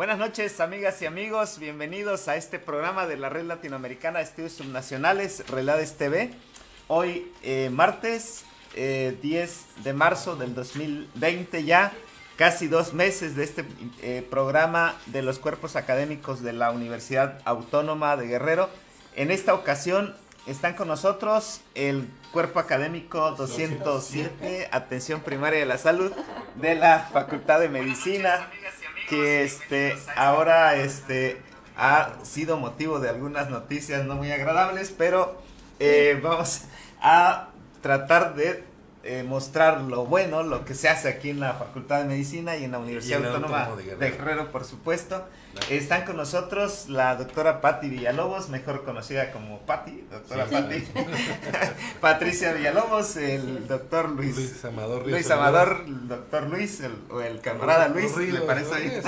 Buenas noches, amigas y amigos, bienvenidos a este programa de la Red Latinoamericana de Estudios Subnacionales, Relades TV. Hoy, martes 10 de marzo del 2020, ya casi 2 meses de este programa de los cuerpos académicos de la Universidad Autónoma de Guerrero. En esta ocasión están con nosotros el cuerpo académico 207, Atención Primaria de la Salud, de la Facultad de Medicina, que ahora ha sido motivo de algunas noticias no muy agradables, pero vamos a tratar de mostrar lo bueno, lo que se hace aquí en la Facultad de Medicina y en la Universidad Autónoma de Guerrero, por supuesto. Están con nosotros la doctora Patti Villalobos, mejor conocida como Patti, doctora Patti. Patricia Villalobos, el doctor Luis Amador, el doctor Luis, el camarada Luis, me parece ahí,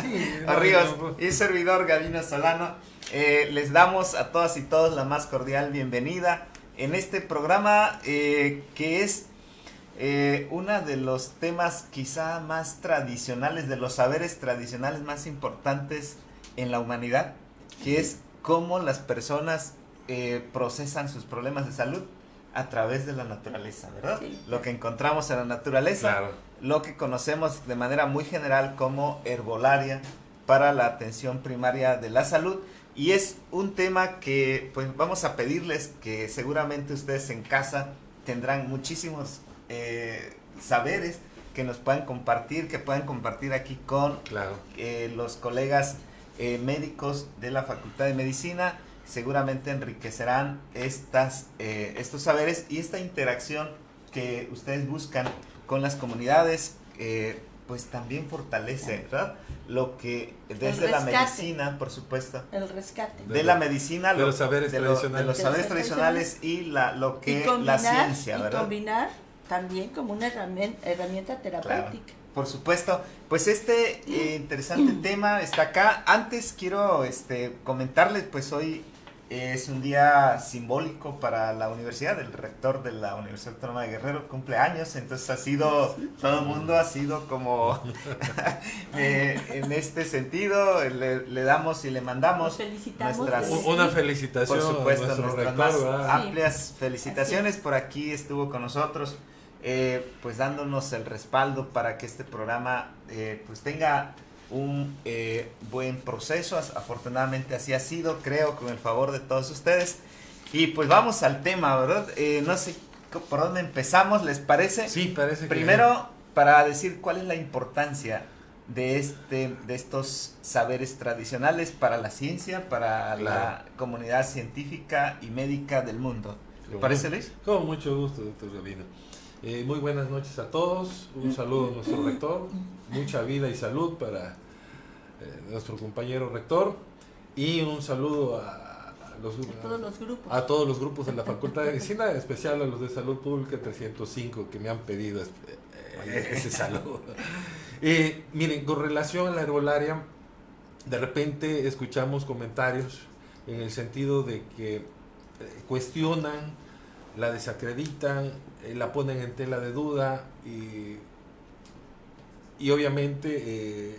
Ríos, y servidor Gabino Solano. Les damos a todas y todos la más cordial bienvenida en este programa que es uno de los temas quizá más tradicionales, de los saberes tradicionales más importantes en la humanidad, que es cómo las personas procesan sus problemas de salud a través de la naturaleza, ¿verdad? Sí. Lo que encontramos en la naturaleza, claro. Lo que conocemos de manera muy general como herbolaria para la atención primaria de la salud. Y es un tema que pues vamos a pedirles que seguramente ustedes en casa tendrán muchísimos saberes que nos puedan compartir, que puedan compartir aquí con los colegas médicos de la Facultad de Medicina. Seguramente enriquecerán estos saberes y esta interacción que ustedes buscan con las comunidades, pues también fortalece, ¿verdad? Lo que desde la medicina, por supuesto, el rescate de la medicina, de los saberes tradicionales y la ciencia, ¿verdad? Y combinar también como una herramienta terapéutica. Claro, por supuesto. Pues interesante tema está acá. Antes quiero comentarles, pues hoy es un día simbólico para la universidad. El rector de la Universidad Autónoma de Guerrero cumple años, entonces todo el mundo ha sido como en este sentido, le damos y le mandamos una felicitación, por supuesto, a nuestro nuestras rector, más amplias felicitaciones. Por aquí estuvo con nosotros, pues dándonos el respaldo para que este programa pues tenga un buen proceso. Afortunadamente así ha sido, creo, con el favor de todos ustedes. Y pues vamos al tema, ¿verdad? No sé por dónde empezamos, ¿les parece? Sí, parece que primero, para decir cuál es la importancia de estos saberes tradicionales para la ciencia, para la comunidad científica y médica del mundo. ¿Le parece, Luis? Con mucho gusto, doctor Gabino. Muy buenas noches a todos, un saludo a nuestro rector, mucha vida y salud para nuestro compañero rector, y un saludo a todos los grupos de la Facultad de Medicina, en especial a los de Salud Pública 305 que me han pedido ese saludo. Miren, con relación a la herbolaria, de repente escuchamos comentarios en el sentido de que cuestionan, la desacreditan, la ponen en tela de duda y obviamente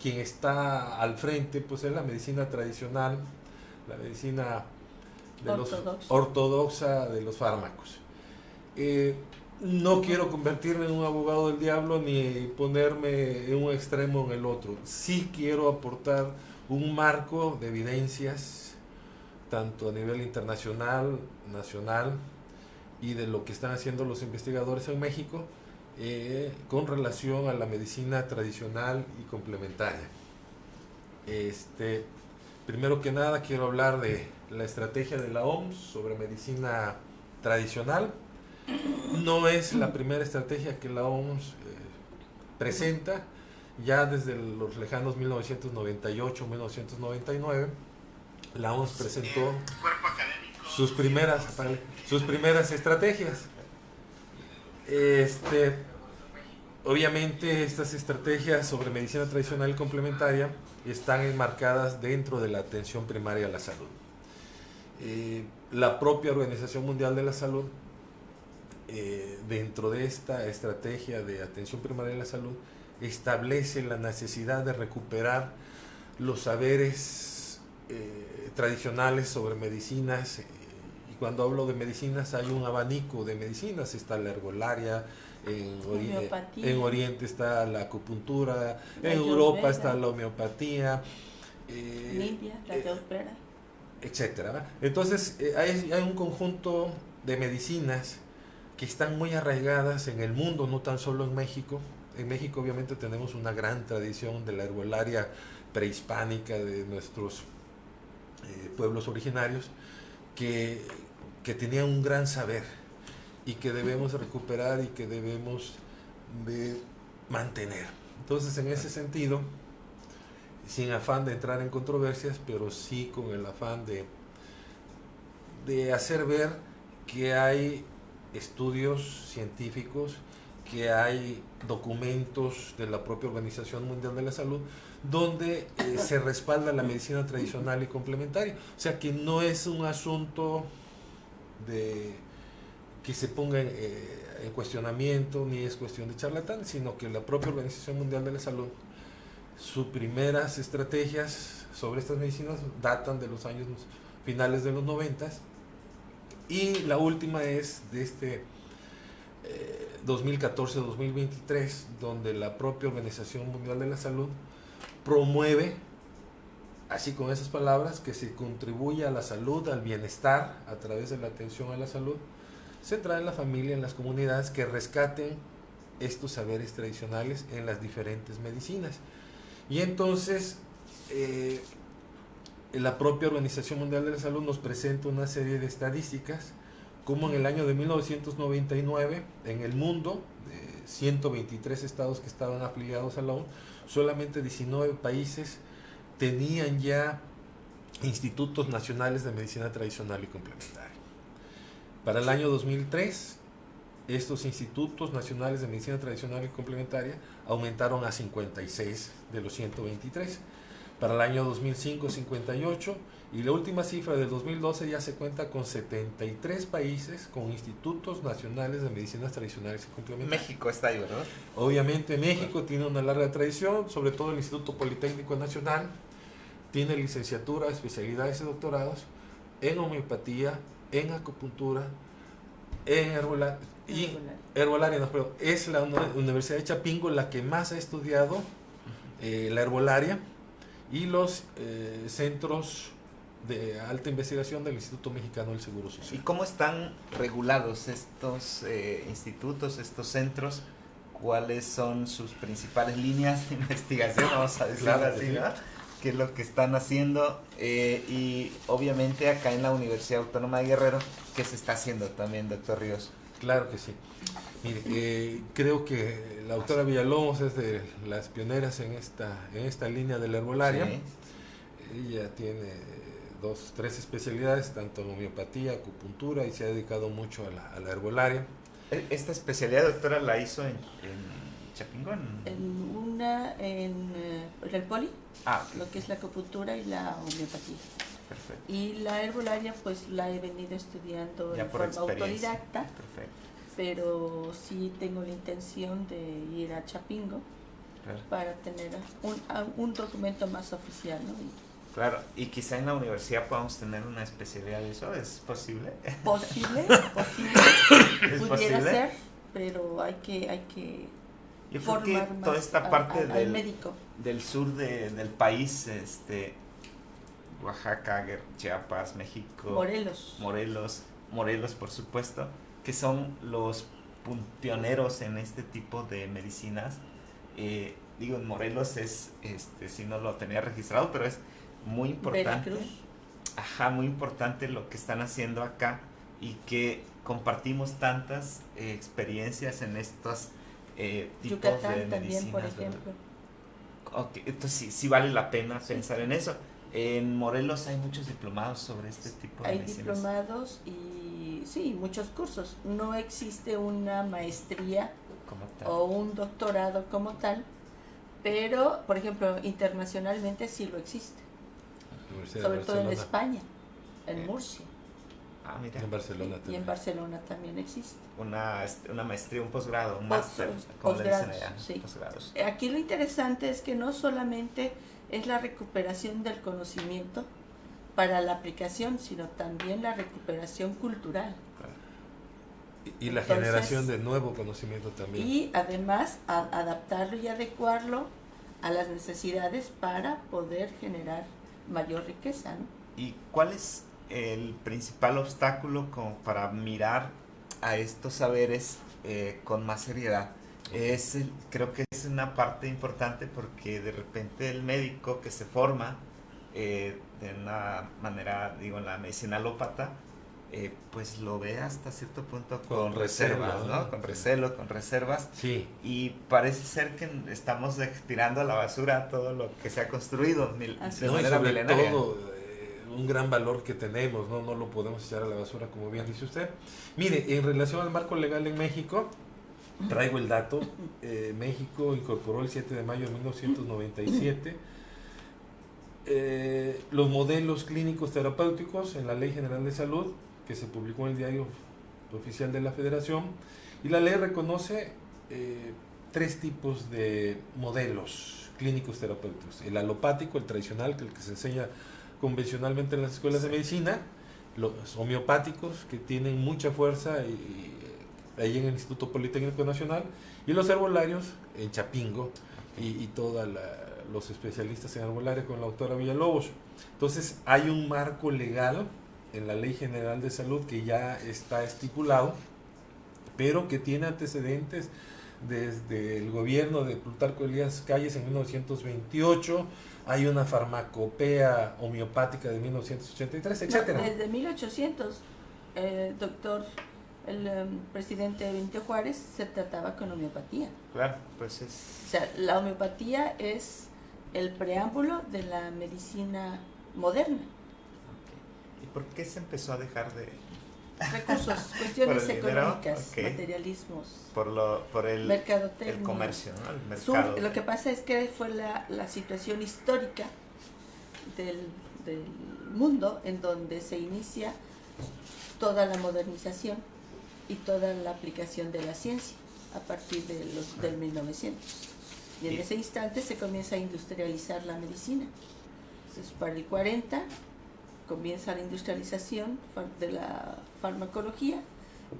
quien está al frente pues es la medicina tradicional, la medicina ortodoxa de los fármacos. No quiero convertirme en un abogado del diablo ni ponerme en un extremo o en el otro. Sí quiero aportar un marco de evidencias tanto a nivel internacional, nacional, y de lo que están haciendo los investigadores en México con relación a la medicina tradicional y complementaria. Primero que nada quiero hablar de la estrategia de la OMS sobre medicina tradicional. No es la primera estrategia que la OMS presenta. Ya desde los lejanos 1998-1999 la OMS presentó sus primeras estrategias. Obviamente estas estrategias sobre medicina tradicional y complementaria están enmarcadas dentro de la atención primaria a la salud. La propia Organización Mundial de la Salud, dentro de esta estrategia de atención primaria a la salud, establece la necesidad de recuperar los saberes tradicionales sobre medicinas. Y cuando hablo de medicinas hay un abanico de medicinas, está la herbolaria, en Oriente está la acupuntura, en Europa está la homeopatía, en India la ayurveda, etcétera. Entonces hay un conjunto de medicinas que están muy arraigadas en el mundo, no tan solo en México. En México obviamente tenemos una gran tradición de la herbolaria prehispánica de nuestros pueblos originarios que tenían un gran saber y que debemos recuperar y que debemos de mantener. Entonces, en ese sentido, sin afán de entrar en controversias, pero sí con el afán de hacer ver que hay estudios científicos, que hay documentos de la propia Organización Mundial de la Salud donde se respalda la medicina tradicional y complementaria. O sea que no es un asunto de que se ponga en cuestionamiento, ni es cuestión de charlatán, sino que la propia Organización Mundial de la Salud, sus primeras estrategias sobre estas medicinas datan de los años finales de los 90 y la última es de este 2014-2023, donde la propia Organización Mundial de la Salud promueve, así con esas palabras, que se contribuya a la salud, al bienestar a través de la atención a la salud centrada en la familia, en las comunidades, que rescaten estos saberes tradicionales en las diferentes medicinas. Y entonces la propia Organización Mundial de la Salud nos presenta una serie de estadísticas, como en el año de 1999, en el mundo, de 123 estados que estaban afiliados a la ONU, solamente 19 países tenían ya institutos nacionales de medicina tradicional y complementaria. Para el año 2003, estos institutos nacionales de medicina tradicional y complementaria aumentaron a 56 de los 123. Para el año 2005, 58, y la última cifra del 2012 ya se cuenta con 73 países con institutos nacionales de medicinas tradicionales y complementarias. México está ahí, ¿verdad? Obviamente México tiene una larga tradición, sobre todo el Instituto Politécnico Nacional, tiene licenciatura, especialidades y doctorados en homeopatía, en acupuntura, en herbolaria, no, pero es la Universidad de Chapingo la que más ha estudiado la herbolaria, y los centros de alta investigación del Instituto Mexicano del Seguro Social. ¿Y cómo están regulados estos institutos, estos centros? ¿Cuáles son sus principales líneas de investigación? Vamos a decirlo así, ¿no? ¿Qué es lo que están haciendo? Y obviamente acá en la Universidad Autónoma de Guerrero, ¿qué se está haciendo también, doctor Ríos? Claro que sí. Mire, creo que la doctora Villalobos es de las pioneras en esta línea de la herbolaria. Sí. Ella tiene 3 especialidades, tanto en homeopatía, acupuntura, y se ha dedicado mucho a la herbolaria. ¿Esta especialidad, doctora, la hizo en Chapingo? En el Poli, okay. Lo que es la acupuntura y la homeopatía. Perfecto. Y la herbolaria pues la he venido estudiando ya en forma autodidacta. Perfecto. Pero sí tengo la intención de ir a Chapingo, claro, para tener un documento más oficial, ¿no? Claro, y quizá en la universidad podamos tener una especialidad de eso, ¿es posible? Posible, ¿Es pudiera posible? ser, pero hay que yo creo que toda esta parte al médico del sur del país, Oaxaca, Chiapas, México, Morelos, por supuesto, que son los pioneros en este tipo de medicinas. Digo, en Morelos es, si no lo tenía registrado, pero es muy importante. Veracruz. Muy importante lo que están haciendo acá, y que compartimos tantas experiencias en estos tipos Yucatán de también, medicinas, por ejemplo. Okay, entonces sí vale la pena pensar en eso. En Morelos hay muchos diplomados sobre este tipo de medicinas. Hay diplomados y sí, muchos cursos. No existe una maestría como tal, o un doctorado como tal, pero, por ejemplo, internacionalmente sí lo existe. Sobre todo en España, en Murcia. Mira. En Barcelona también. Y en Barcelona también existe. Una maestría, un posgrado, un máster, como le dicen allá, sí. posgrados. Aquí lo interesante es que no solamente es la recuperación del conocimiento para la aplicación, sino también la recuperación cultural. Y la generación de nuevo conocimiento también. Y además adaptarlo y adecuarlo a las necesidades para poder generar mayor riqueza, ¿no? ¿Y cuál es el principal obstáculo como para mirar a estos saberes con más seriedad? Creo que es una parte importante, porque de repente el médico que se forma de una manera, digo, en la medicina alópata, pues lo ve hasta cierto punto con reservas, ¿no? Con recelo, con reservas. Sí. Y parece ser que estamos tirando a la basura todo lo que se ha construido de manera milenaria. Todo, un gran valor que tenemos, no lo podemos echar a la basura, como bien dice usted. Mire, en relación al marco legal en México, traigo el dato. México incorporó el 7 de mayo de 1997 los modelos clínicos terapéuticos en la Ley General de Salud, que se publicó en el Diario Oficial de la Federación, y la ley reconoce 3 tipos de modelos clínicos terapéuticos: el alopático, el tradicional, que es el que se enseña convencionalmente en las escuelas de medicina; los homeopáticos, que tienen mucha fuerza ahí en el Instituto Politécnico Nacional; y los herbolarios en Chapingo, y todos los especialistas en herbolaria con la doctora Villalobos. Entonces hay un marco legal en la Ley General de Salud que ya está estipulado, pero que tiene antecedentes desde el gobierno de Plutarco Elías Calles en 1928. Hay una farmacopea homeopática de 1983, etcétera. Desde 1800, el presidente Benito Juárez se trataba con homeopatía. Claro, pues O sea, la homeopatía es el preámbulo de la medicina moderna. ¿Y por qué se empezó a dejar de...? Recursos, cuestiones ¿Por el dinero? económicas, materialismos, Por el mercadotecnia, el comercio, ¿no? El mercado. Lo que pasa es que fue la situación histórica del mundo en donde se inicia toda la modernización y toda la aplicación de la ciencia a partir del 1900. Y en ese instante se comienza a industrializar la medicina. Entonces, para el 40 comienza la industrialización de la farmacología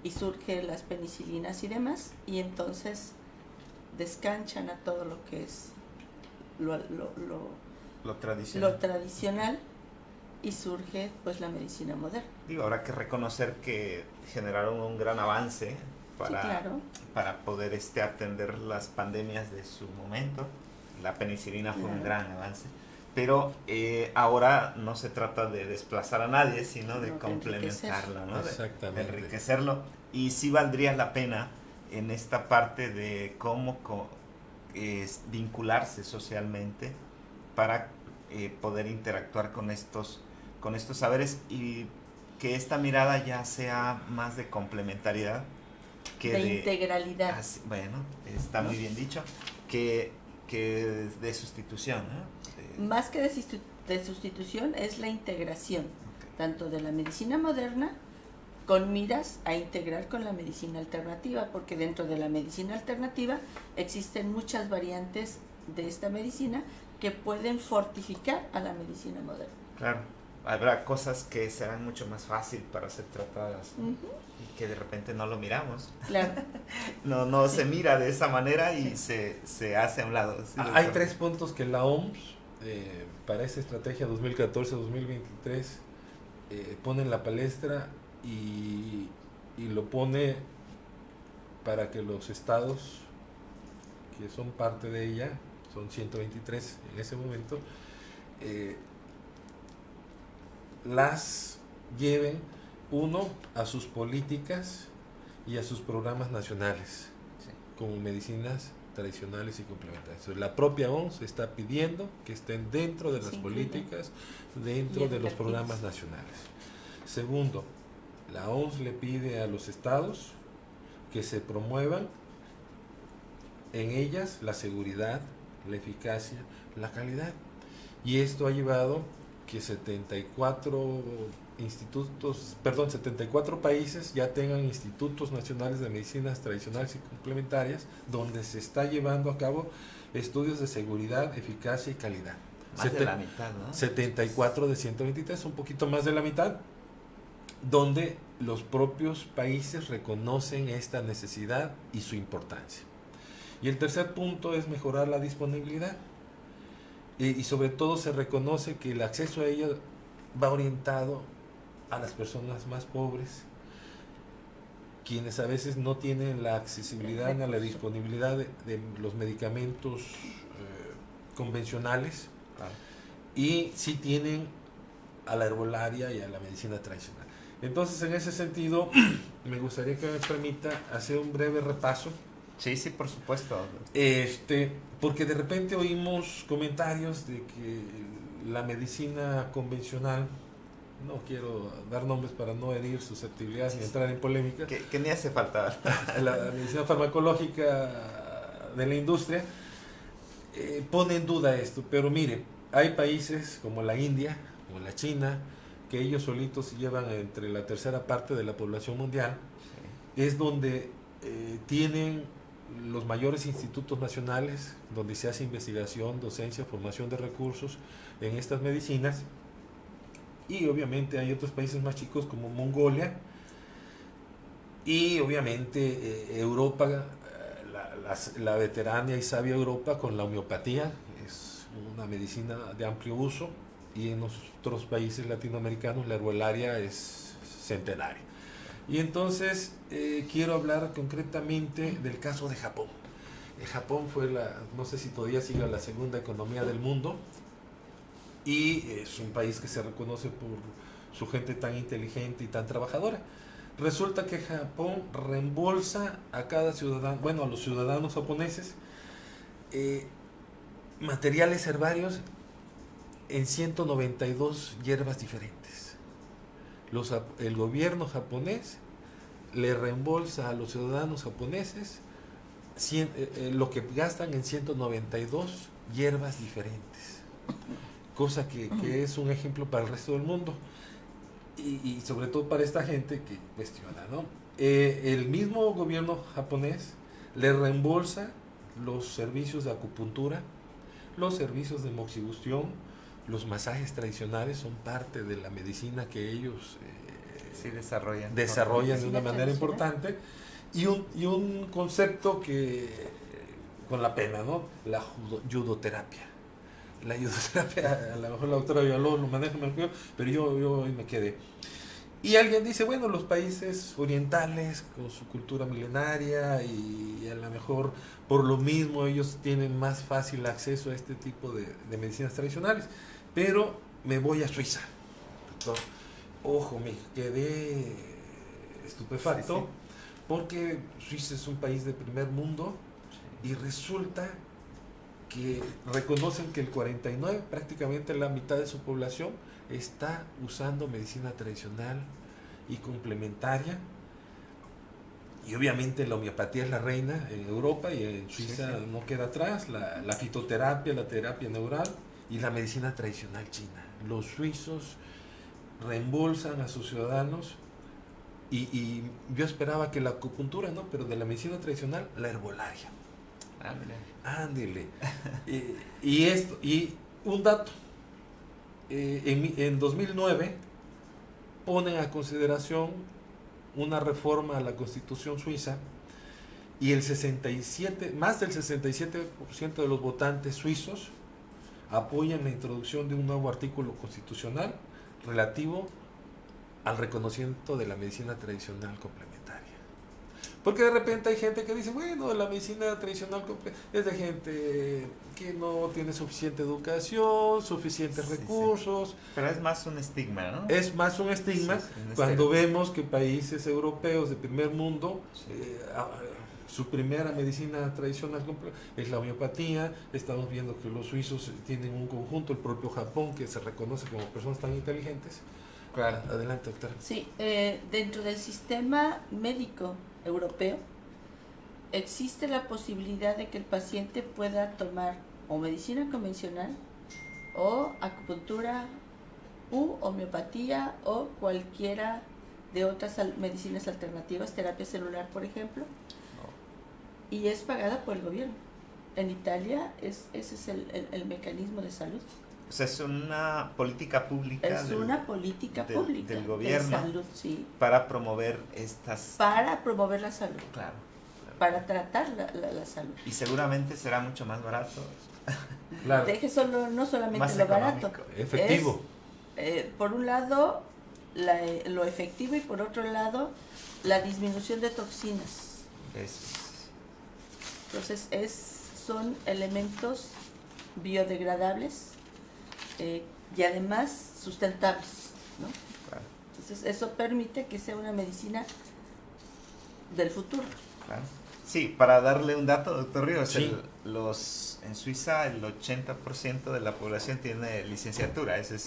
y surgen las penicilinas y demás, y entonces descanchan a todo lo que es lo tradicional, y surge pues la medicina moderna. Digo, habrá que reconocer que generaron un gran avance para, sí, claro, para poder atender las pandemias de su momento. La penicilina fue un gran avance, pero ahora no se trata de desplazar a nadie, sino de complementarlo, ¿no? Exactamente. De enriquecerlo. Y sí valdría la pena en esta parte de cómo vincularse socialmente para poder interactuar con estos saberes, y que esta mirada ya sea más de complementariedad que de integralidad. Bueno, está muy bien dicho, que de sustitución, ¿no? Más que de sustitución, es la integración, tanto de la medicina moderna con miras a integrar con la medicina alternativa, porque dentro de la medicina alternativa existen muchas variantes de esta medicina que pueden fortificar a la medicina moderna. Claro, habrá cosas que serán mucho más fácil para ser tratadas, ¿no? Y que de repente no lo miramos. Claro. no se mira de esa manera y se hace a un lado. ¿Sí? Hay 3 puntos que la OMS para esta estrategia 2014-2023 pone en la palestra, y lo pone para que los estados que son parte de ella, son 123 en ese momento, las lleven a sus políticas y a sus programas nacionales, sí, como medicinas tradicionales y complementarias. Entonces, la propia OMS está pidiendo que estén dentro de las políticas, dentro de los programas nacionales. Segundo, la OMS le pide a los estados que se promuevan en ellas la seguridad, la eficacia, la calidad. Y esto ha llevado que 74 países ya tengan institutos nacionales de medicinas tradicionales y complementarias, donde se está llevando a cabo estudios de seguridad, eficacia y calidad. Más de la mitad, ¿no? 74 de 123, un poquito más de la mitad, donde los propios países reconocen esta necesidad y su importancia. Y el tercer punto es mejorar la disponibilidad. Y sobre todo se reconoce que el acceso a ella va orientado a las personas más pobres, quienes a veces no tienen la accesibilidad ni la disponibilidad de los medicamentos convencionales, Claro. y sí tienen a la herbolaria y a la medicina tradicional. Entonces, en ese sentido, me gustaría que me permita hacer un breve repaso. Sí, sí, por supuesto. Porque de repente oímos comentarios de que la medicina convencional, no quiero dar nombres para no herir susceptibilidades ni entrar en polémica, Que ni hace falta. la medicina farmacológica de la industria pone en duda esto. Pero mire, hay países como la India, como la China, que ellos solitos llevan entre la tercera parte de la población mundial, es donde tienen los mayores institutos nacionales, donde se hace investigación, docencia, formación de recursos en estas medicinas. Y obviamente hay otros países más chicos como Mongolia, y obviamente Europa, la veterana y sabia Europa con la homeopatía, es una medicina de amplio uso, y en otros países latinoamericanos la herbolaria es centenaria. Y entonces quiero hablar concretamente del caso de Japón. Japón fue no sé si todavía sigue la segunda economía del mundo, y es un país que se reconoce por su gente tan inteligente y tan trabajadora. Resulta que Japón reembolsa a cada ciudadano, bueno, a los ciudadanos japoneses, materiales herbarios en 192 hierbas diferentes. El gobierno japonés le reembolsa a los ciudadanos japoneses lo que gastan en 192 hierbas diferentes, cosa que es un ejemplo para el resto del mundo, y sobre todo para esta gente que cuestiona, ¿no? El mismo gobierno japonés le reembolsa los servicios de acupuntura, los servicios de moxibustión, los masajes tradicionales son parte de la medicina que ellos Sí, desarrollan de una manera importante, y un concepto que con la pena, ¿no? La judoterapia. La judoterapia, a lo mejor la doctora Villalobos lo maneja mejor, pero yo me quedé. Y alguien dice, bueno, los países orientales con su cultura milenaria, y a lo mejor por lo mismo ellos tienen más fácil acceso a este tipo de medicinas tradicionales. Pero me voy a Suiza, doctor. Ojo, me quedé estupefacto, sí. Porque Suiza es un país de primer mundo, y resulta que reconocen que el 49, prácticamente la mitad de su población, está usando medicina tradicional y complementaria. Y obviamente la homeopatía es la reina en Europa, y en Suiza sí. No queda atrás, la fitoterapia, la terapia neural y la medicina tradicional china. Los suizos reembolsan a sus ciudadanos, y yo esperaba que la acupuntura, ¿no? Pero de la medicina tradicional, la herbolaria. Ándele. Y un dato, en 2009 ponen a consideración una reforma a la Constitución suiza, y más del 67% de los votantes suizos apoyan la introducción de un nuevo artículo constitucional relativo al reconocimiento de la medicina tradicional complementaria. Porque de repente hay gente que dice, bueno, la medicina tradicional es de gente que no tiene suficiente educación, suficientes recursos. Sí. Pero es más un estigma, ¿no? Es más un estigma, cuando vemos que países europeos de primer mundo, su primera medicina tradicional es la homeopatía. Estamos viendo que los suizos tienen un conjunto, el propio Japón, que se reconoce como personas tan inteligentes. Claro. Adelante, doctora. Sí, dentro del sistema médico europeo existe la posibilidad de que el paciente pueda tomar o medicina convencional, o acupuntura, u homeopatía, o cualquiera de otras medicinas alternativas, terapia celular, por ejemplo, y es pagada por el gobierno. En Italia ese es el mecanismo de salud. O sea, es una política pública Es una política pública del gobierno de salud, sí, para promover estas... para promover la salud, Claro. para tratar la salud. Y seguramente será mucho más barato. Claro. Deje solo, no solamente Más lo barato, económico. Efectivo. por un lado lo efectivo y por otro lado la disminución de toxinas. Entonces son elementos biodegradables y además sustentables, ¿no? Claro, Entonces eso permite que sea una medicina del futuro. claro. Sí, para darle un dato, doctor Ríos, Sí. en Suiza el 80% de la población tiene licenciatura. Ese es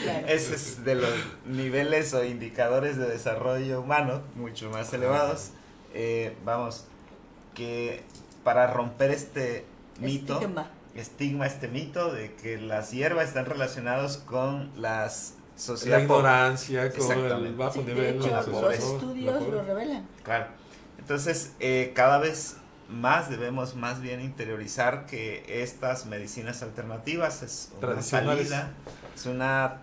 Claro. ese es de los niveles o indicadores de desarrollo humano mucho más elevados. Vamos, que para romper este mito, este mito de que las hierbas están relacionadas con las La sociedad ignorancia, con el Exactamente. bajo Sí, de nivel. hecho, la los pobreza. estudios lo revelan. Claro. Entonces, cada vez más debemos más bien interiorizar que estas medicinas alternativas es una Tradicionales. salida, es una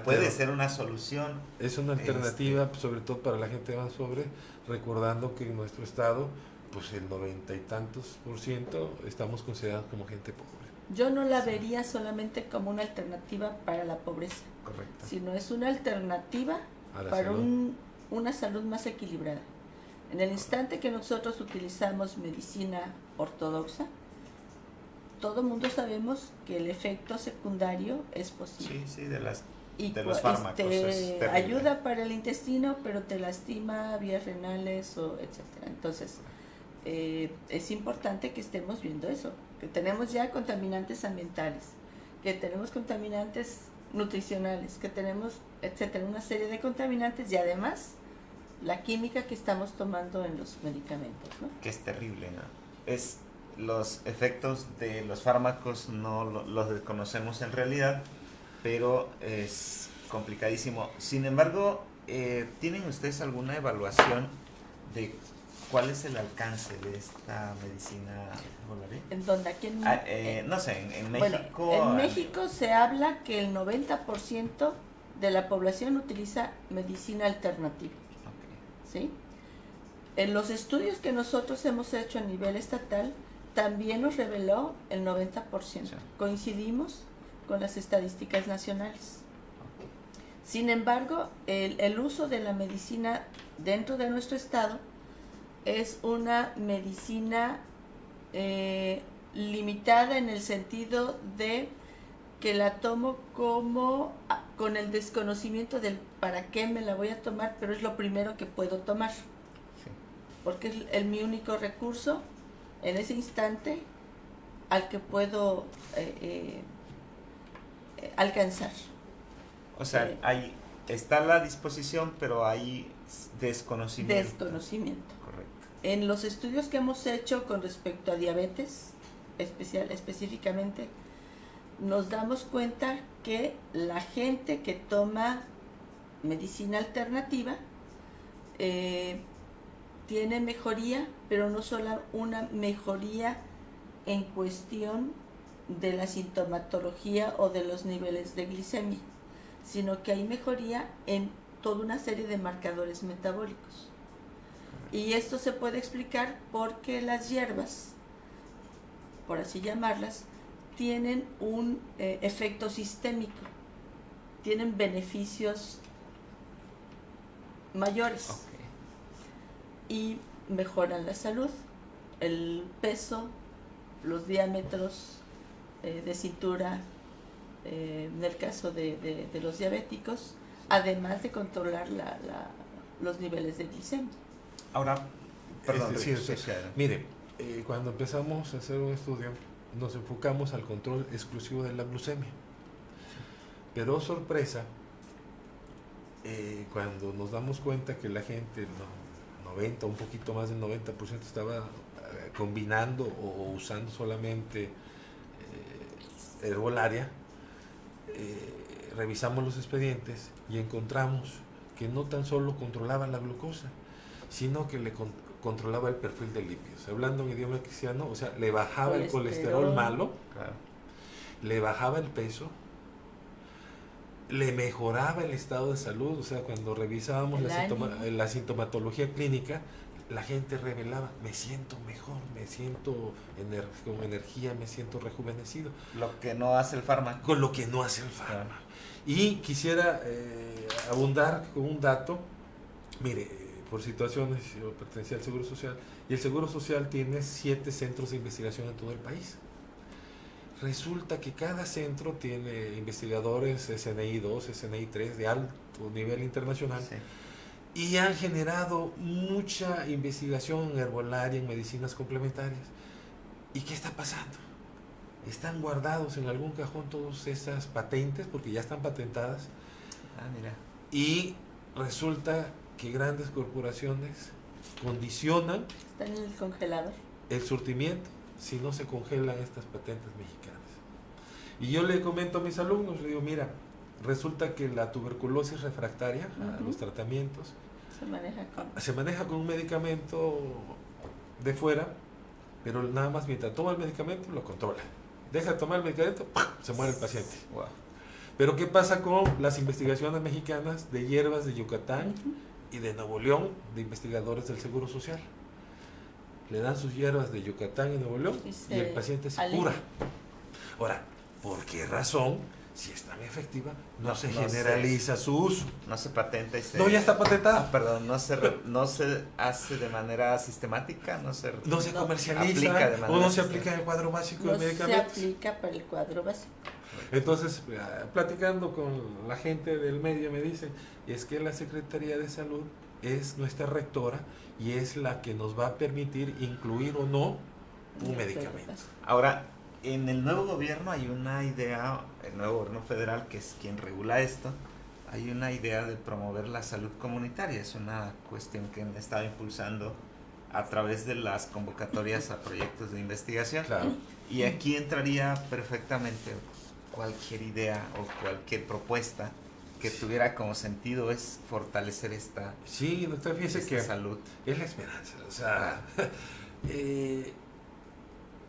puede ser una solución. Es una alternativa, sobre todo para la gente más pobre, recordando que en nuestro estado, pues el 90 y tantos % estamos considerados como gente pobre. Yo no la vería solamente como una alternativa para la pobreza, Correcto. sino es una alternativa A la para salud. una salud más equilibrada. En el instante que nosotros utilizamos medicina ortodoxa, todo mundo sabemos que el efecto secundario es posible. Sí, de los Pues, fármacos. Es terrible. ayuda para el intestino, pero te lastima vías renales, o etcétera. Entonces, es importante que estemos viendo eso, que tenemos ya contaminantes ambientales, que tenemos contaminantes nutricionales, que tenemos, etcétera, una serie de contaminantes y además la química que estamos tomando en los medicamentos, ¿no? Que es terrible, ¿no? Los efectos de los fármacos no los desconocemos en realidad, pero es complicadísimo. Sin embargo, ¿tienen ustedes alguna evaluación de cuál es el alcance de esta medicina Volarí? En donde aquí No sé, en bueno, México... en México se habla que el 90% de la población utiliza medicina alternativa. Ok. ¿Sí? En los estudios que nosotros hemos hecho a nivel estatal, también nos reveló el 90%. Sí. Coincidimos con las estadísticas nacionales. Ok. Sin embargo, el uso de la medicina dentro de nuestro estado es una medicina limitada en el sentido de que la tomo como con el desconocimiento del para qué me la voy a tomar, pero es lo primero que puedo tomar, Sí. porque es mi único recurso en ese instante al que puedo alcanzar. O sea, está a la disposición, pero hay desconocimiento. Desconocimiento. Correcto. En los estudios que hemos hecho con respecto a diabetes, específicamente, nos damos cuenta que la gente que toma medicina alternativa tiene mejoría, pero no solo una mejoría en cuestión de la sintomatología o de los niveles de glicemia, sino que hay mejoría en toda una serie de marcadores metabólicos. Y esto se puede explicar porque las hierbas, por así llamarlas, tienen un efecto sistémico, tienen beneficios mayores. Ok. Y mejoran la salud, el peso, los diámetros de cintura, en el caso de los diabéticos, además de controlar los niveles de glicemia. Ahora, perdón, Es decir, mire, cuando empezamos a hacer un estudio, nos enfocamos al control exclusivo de la glucemia. Pero sorpresa, cuando nos damos cuenta que la gente, 90, un poquito más del 90% estaba combinando o usando solamente herbolaria, revisamos los expedientes y encontramos que no tan solo controlaba la glucosa, sino que le controlaba el perfil de lípidos. Hablando en idioma cristiano, o sea, le bajaba el colesterol malo. Claro. le bajaba el peso, le mejoraba el estado de salud. O sea, cuando revisábamos la sintomatología clínica, la gente revelaba, me siento mejor, me siento con energía, me siento rejuvenecido. Lo que no hace el fármaco. Con lo que no hace el fármaco. Y quisiera abundar con un dato. Mire, por situaciones, yo pertenecía al Seguro Social, y el Seguro Social tiene 7 centros de investigación en todo el país. Resulta que cada centro tiene investigadores SNI 2, SNI 3 de alto nivel internacional, Sí. y han generado mucha investigación en herbolaria, en medicinas complementarias. ¿Y qué está pasando? Están guardados en algún cajón todas esas patentes, porque ya están patentadas, Mira. y resulta que grandes corporaciones condicionan Están en el congelador. el surtimiento si no se congelan estas patentes mexicanas. Y yo le comento a mis alumnos, le digo, mira, resulta que la tuberculosis refractaria a los tratamientos se maneja con un medicamento de fuera, pero nada más mientras toma el medicamento lo controla. Deja de tomar el medicamento, ¡pum!, se muere el paciente. Wow. Pero ¿qué pasa con las investigaciones mexicanas de hierbas de Yucatán y de Nuevo León, de investigadores del Seguro Social? Le dan sus hierbas de Yucatán y Nuevo León y el paciente se cura. Ahora, ¿por qué razón, si es tan efectiva, no se generaliza su uso? No se patenta y se... No, ya está patentada. Perdón, no se hace de manera sistemática, no se comercializa, aplica de manera o no se aplica en el cuadro básico de medicamentos. Se aplica para el cuadro básico. Entonces, platicando con la gente del medio, me dicen, es que la Secretaría de Salud es nuestra rectora y es la que nos va a permitir incluir o no un medicamento. Ahora, en el nuevo gobierno hay una idea, el nuevo gobierno federal, que es quien regula esto, hay una idea de promover la salud comunitaria. Es una cuestión que han estado impulsando a través de las convocatorias a proyectos de investigación. Claro. Y aquí entraría perfectamente cualquier idea o cualquier propuesta que tuviera como sentido es fortalecer esta, sí, doctor, fíjese que salud. Es la esperanza. O sea,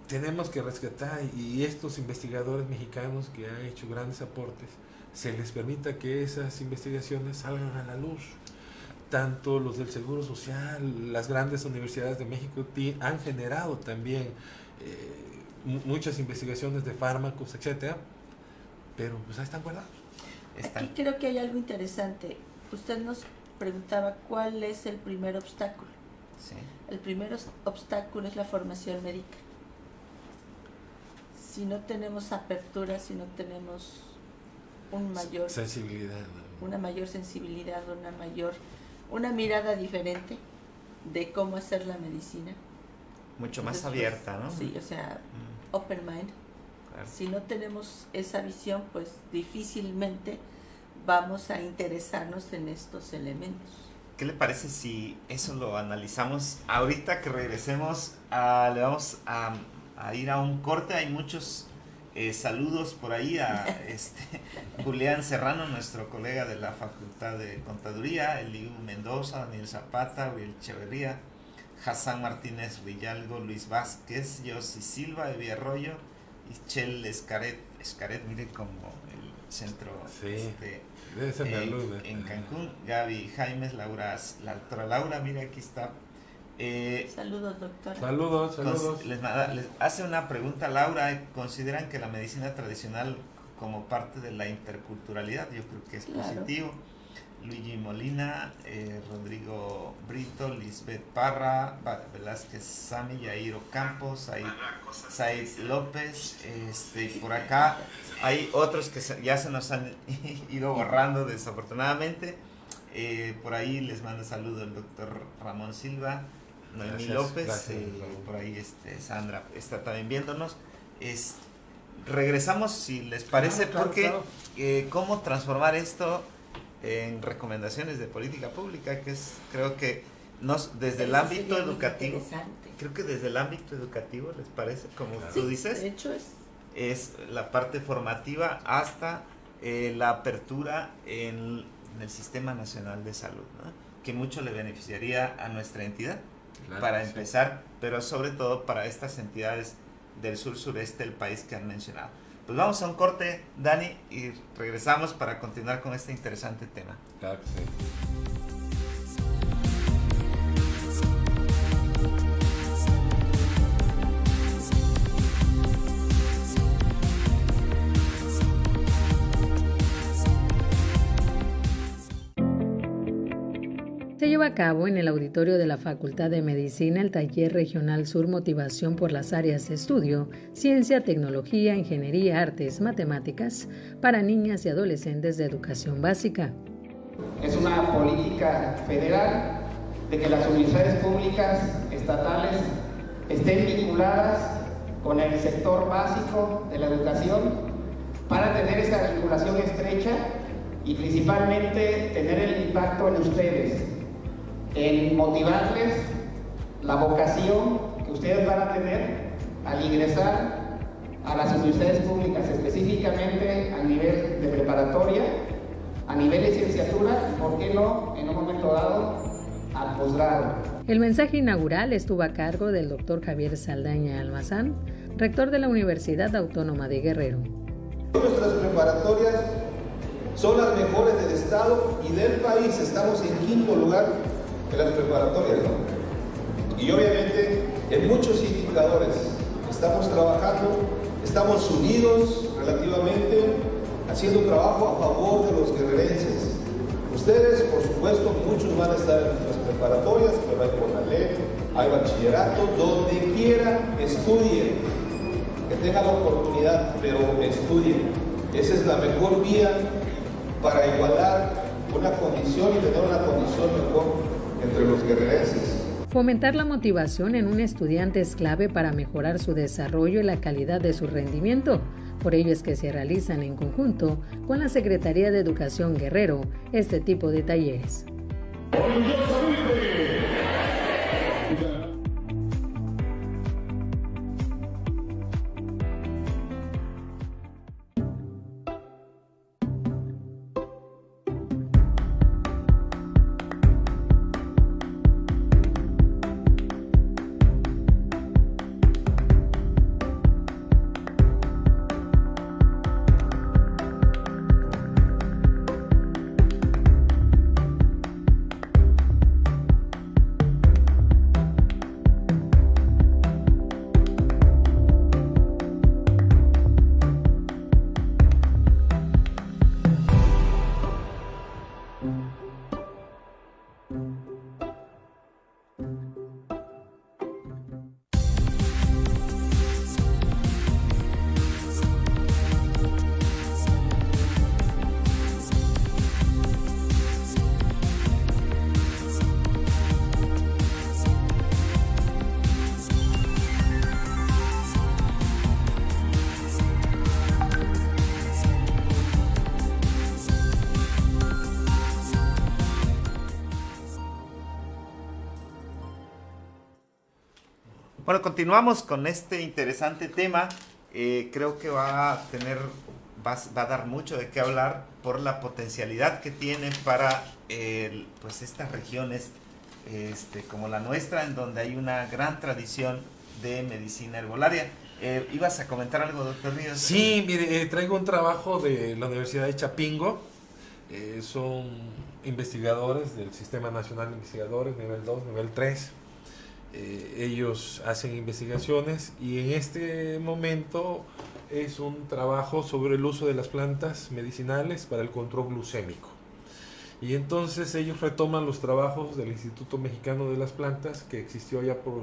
tenemos que rescatar, y estos investigadores mexicanos que han hecho grandes aportes, se les permita que esas investigaciones salgan a la luz. Tanto los del Seguro Social, las grandes universidades de México han generado también muchas investigaciones de fármacos, etcétera, pero pues ahí están guardados. Aquí creo que hay algo interesante. Usted nos preguntaba cuál es el primer obstáculo. Sí. El primer obstáculo es la formación médica. Si no tenemos apertura, si no tenemos sensibilidad, una mayor sensibilidad, una mirada diferente de cómo hacer la medicina. Mucho más abierta, ¿no? Sí, o sea, open mind. Claro. Si no tenemos esa visión, pues difícilmente vamos a interesarnos en estos elementos. ¿Qué le parece si eso lo analizamos ahorita que regresemos? Le vamos a ir a un corte. Hay muchos saludos por ahí a Julián Serrano, nuestro colega de la Facultad de Contaduría, Eliu Mendoza, Daniel Zapata, Uriel Echeverría, Hassan Martínez Villalgo, Luis Vázquez, Yossi Silva, Evi Arroyo, Ischel Escaret, mire como el centro en Cancún, Gaby Jaimes, la doctora Laura, mire aquí está. Saludos, doctora. Saludos. Les hace una pregunta Laura. ¿Consideran que la medicina tradicional como parte de la interculturalidad? Yo creo que es positivo. Luigi Molina, Rodrigo Brito, Lisbeth Parra, Velázquez Sami, Yairo Campos, Said López, por acá hay otros que ya se nos han ido borrando desafortunadamente. Por ahí les mando saludo el doctor Ramón Silva, Noemí López, por ahí Sandra está también viéndonos. Regresamos si les parece, claro. Cómo transformar esto en recomendaciones de política pública, que es, creo que desde el ámbito educativo, creo que desde el ámbito educativo, ¿les parece? Como tú dices, de hecho es la parte formativa hasta la apertura en el Sistema Nacional de Salud, ¿no? Que mucho le beneficiaría a nuestra entidad, claro, para empezar, pero sobre todo para estas entidades del sur-sureste del país que han mencionado. Pues vamos a un corte, Dani, y regresamos para continuar con este interesante tema. Claro que sí. Se lleva a cabo en el auditorio de la Facultad de Medicina el Taller Regional Sur Motivación por las áreas de estudio, Ciencia, Tecnología, Ingeniería, Artes, Matemáticas para niñas y adolescentes de educación básica. Es una política federal de que las universidades públicas estatales estén vinculadas con el sector básico de la educación para tener esa vinculación estrecha y principalmente tener el impacto en ustedes, en motivarles la vocación que ustedes van a tener al ingresar a las universidades públicas, específicamente a nivel de preparatoria, a nivel de licenciatura, ¿por qué no, en un momento dado, al posgrado? El mensaje inaugural estuvo a cargo del Dr. Javier Saldaña Almazán, rector de la Universidad Autónoma de Guerrero. Nuestras preparatorias son las mejores del estado y del país. Estamos en quinto lugar en las preparatorias, ¿no? Y obviamente en muchos indicadores estamos trabajando, estamos unidos relativamente, haciendo trabajo a favor de los guerrerenses. Ustedes, por supuesto, muchos van a estar en nuestras preparatorias, pero hay CONALEP, hay bachillerato, donde quiera estudien, que tengan la oportunidad, pero estudien. Esa es la mejor vía para igualar una condición y tener una condición mejor entre los guerrerenses. Fomentar la motivación en un estudiante es clave para mejorar su desarrollo y la calidad de su rendimiento. Por ello es que se realizan en conjunto con la Secretaría de Educación Guerrero este tipo de talleres. Bueno, continuamos con este interesante tema. Creo que va a dar mucho de qué hablar por la potencialidad que tiene para pues estas regiones como la nuestra, en donde hay una gran tradición de medicina herbolaria. ¿Ibas a comentar algo, doctor Ríos? Sí, mire, traigo un trabajo de la Universidad de Chapingo. Son investigadores del Sistema Nacional de Investigadores, nivel 2, nivel 3. Ellos hacen investigaciones y en este momento es un trabajo sobre el uso de las plantas medicinales para el control glucémico. Y entonces ellos retoman los trabajos del Instituto Mexicano de las Plantas, que existió ya por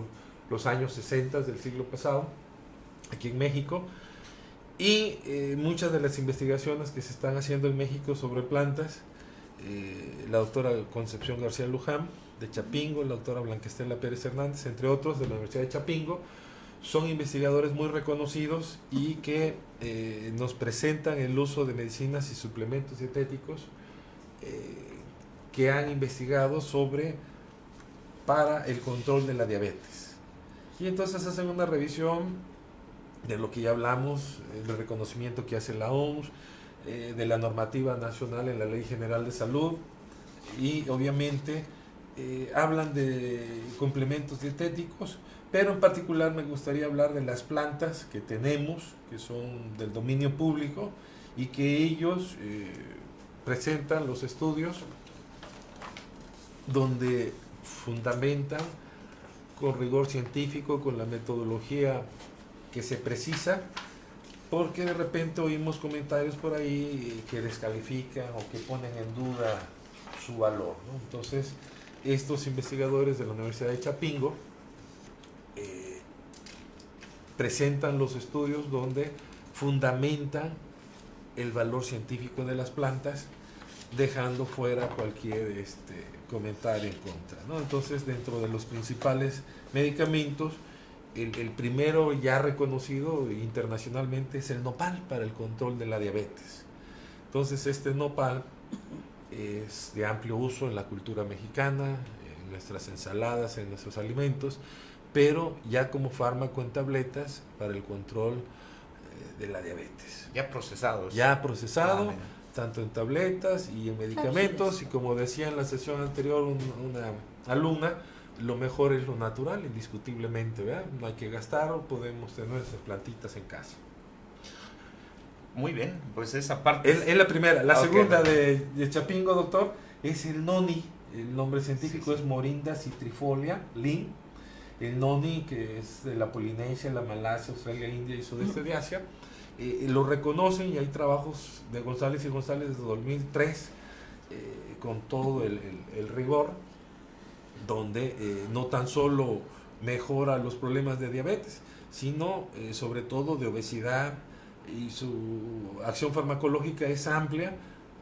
los años 60 del siglo pasado, aquí en México, y muchas de las investigaciones que se están haciendo en México sobre plantas, la doctora Concepción García Luján de Chapingo, la doctora Blanca Estela Pérez Hernández, entre otros de la Universidad de Chapingo, son investigadores muy reconocidos y que nos presentan el uso de medicinas y suplementos dietéticos que han investigado para el control de la diabetes. Y entonces hacen una revisión de lo que ya hablamos, del reconocimiento que hace la OMS, de la normativa nacional en la Ley General de Salud, y obviamente hablan de complementos dietéticos, pero en particular me gustaría hablar de las plantas que tenemos, que son del dominio público y que ellos presentan los estudios donde fundamentan con rigor científico, con la metodología que se precisa, porque de repente oímos comentarios por ahí que descalifican o que ponen en duda su valor, ¿no? Entonces, estos investigadores de la Universidad de Chapingo presentan los estudios donde fundamentan el valor científico de las plantas, dejando fuera cualquier comentario en contra, ¿no? Entonces, dentro de los principales medicamentos, el primero ya reconocido internacionalmente es el nopal para el control de la diabetes. Entonces, este nopal es de amplio uso en la cultura mexicana, en nuestras ensaladas, en nuestros alimentos, pero ya como fármaco en tabletas para el control de la diabetes. Ya procesados. Ya procesado, tanto en tabletas y en medicamentos, y como decía en la sesión anterior una alumna, lo mejor es lo natural, indiscutiblemente, ¿verdad? No hay que gastar, podemos tener esas plantitas en casa. Muy bien, pues esa parte es la primera. La Okay. segunda de Chapingo, doctor, es el noni. El nombre científico es Morinda citrifolia, Lin. El noni, que es de la Polinesia, la Malasia, Australia, India y sudeste de Asia, lo reconocen, y hay trabajos de González y González desde 2003 con todo el rigor, donde no tan solo mejora los problemas de diabetes, sino sobre todo de obesidad, y su acción farmacológica es amplia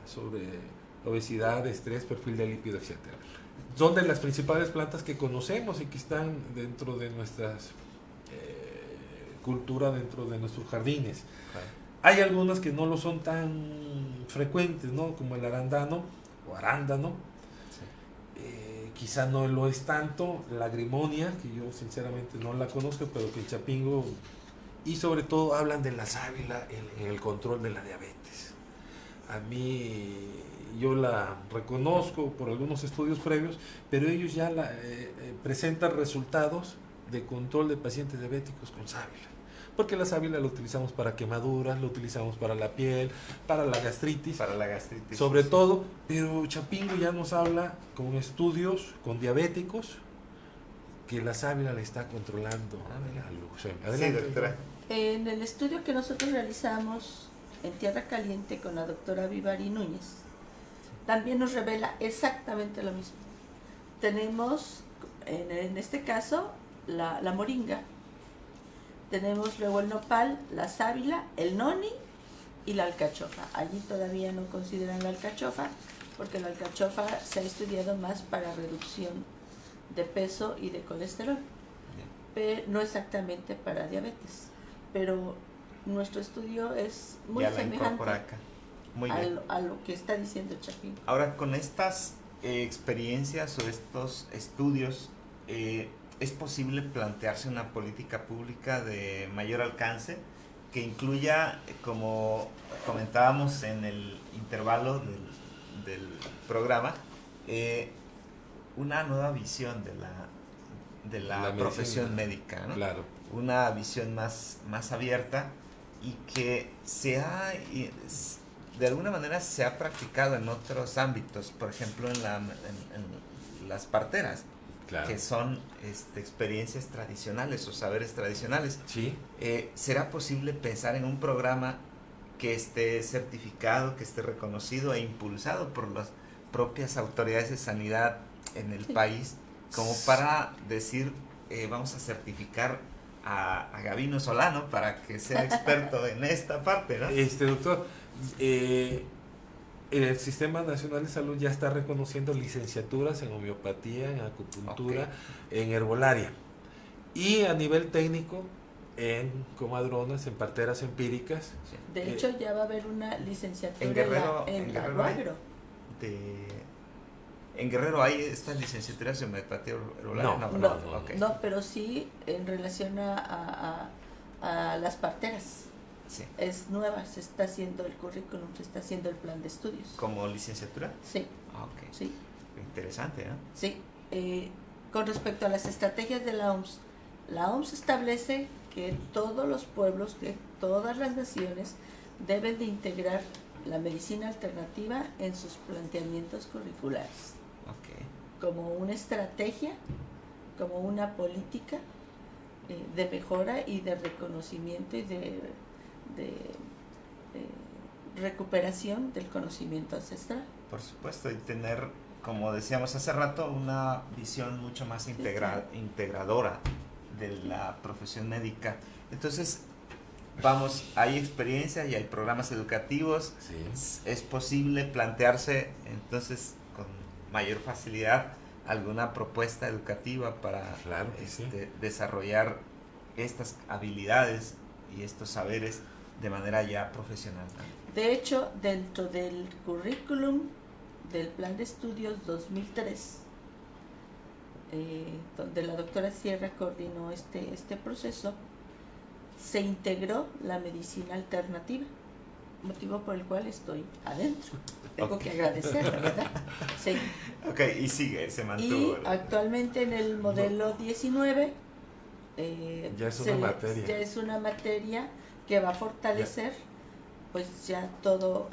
sobre obesidad, estrés, perfil de lípido, etc. Son de las principales plantas que conocemos y que están dentro de nuestras cultura, dentro de nuestros jardines. Hay algunas que no lo son tan frecuentes, ¿no? Como el arándano o arándano. Quizá no lo es tanto. La agrimonia, que yo sinceramente no la conozco, pero que el Chapingo, y sobre todo hablan de la sábila en el control de la diabetes. A mí, yo la reconozco por algunos estudios previos, pero ellos ya presentan resultados de control de pacientes diabéticos con sábila. Porque la sábila la utilizamos para quemaduras, la utilizamos para la piel, para la gastritis. Para la gastritis. Sobre todo, pero Chapingo ya nos habla con estudios, con diabéticos, que la sábila le está controlando la glucemia. Adelante, Sí, doctora. En el estudio que nosotros realizamos en Tierra Caliente con la doctora Vivari Núñez, también nos revela exactamente lo mismo. Tenemos, en este caso, la moringa. Tenemos luego el nopal, la sábila, el noni y la alcachofa. Allí todavía no consideran la alcachofa, porque la alcachofa se ha estudiado más para reducción de peso y de colesterol, pero no exactamente para diabetes. Pero nuestro estudio es muy semejante acá. Muy bien. a lo que está diciendo Chapingo. Ahora, con estas experiencias o estos estudios, ¿es posible plantearse una política pública de mayor alcance que incluya, como comentábamos en el intervalo del programa, una nueva visión de la profesión médica, ¿no? Claro. Una visión más abierta, y que de alguna manera se ha practicado en otros ámbitos, por ejemplo en las parteras, Claro. que son experiencias tradicionales o saberes tradicionales. Sí. ¿Será posible pensar en un programa que esté certificado, que esté reconocido e impulsado por las propias autoridades de sanidad en el país, como para decir, vamos a certificar a Gabino Solano para que sea experto en esta parte, ¿no? Doctor, el Sistema Nacional de Salud ya está reconociendo licenciaturas en homeopatía, en acupuntura, en herbolaria, y a nivel técnico en comadronas, en parteras empíricas. De hecho, ya va a haber una licenciatura en Guerrero, en Guerrero hay, agro. ¿En Guerrero hay estas licenciaturas en homeopatía herbolaria? No. Okay. No, pero sí en relación a las parteras. Sí. Es nueva, se está haciendo el currículum, se está haciendo el plan de estudios. ¿Como licenciatura? Sí, Ok. sí, Interesante, ¿no? sí. Con respecto a las estrategias de la OMS La OMS establece que todos los pueblos, que todas las naciones deben de integrar la medicina alternativa en sus planteamientos curriculares, como una estrategia, como una política de mejora y de reconocimiento y de recuperación del conocimiento ancestral. Por supuesto, y tener, como decíamos hace rato, una visión mucho más integradora de la profesión médica. Entonces, vamos, hay experiencia y hay programas educativos. Sí. Es posible plantearse entonces con mayor facilidad alguna propuesta educativa para Claro que sí. desarrollar estas habilidades y estos saberes de manera ya profesional. De hecho, dentro del currículum del Plan de Estudios 2003, donde la doctora Sierra coordinó este proceso, se integró la medicina alternativa, motivo por el cual estoy adentro. Tengo que agradecer, ¿verdad? Sí. Ok, y sigue, se mantuvo. Y actualmente en el modelo 19 ya es una materia. Ya es una materia que va a fortalecer pues ya todo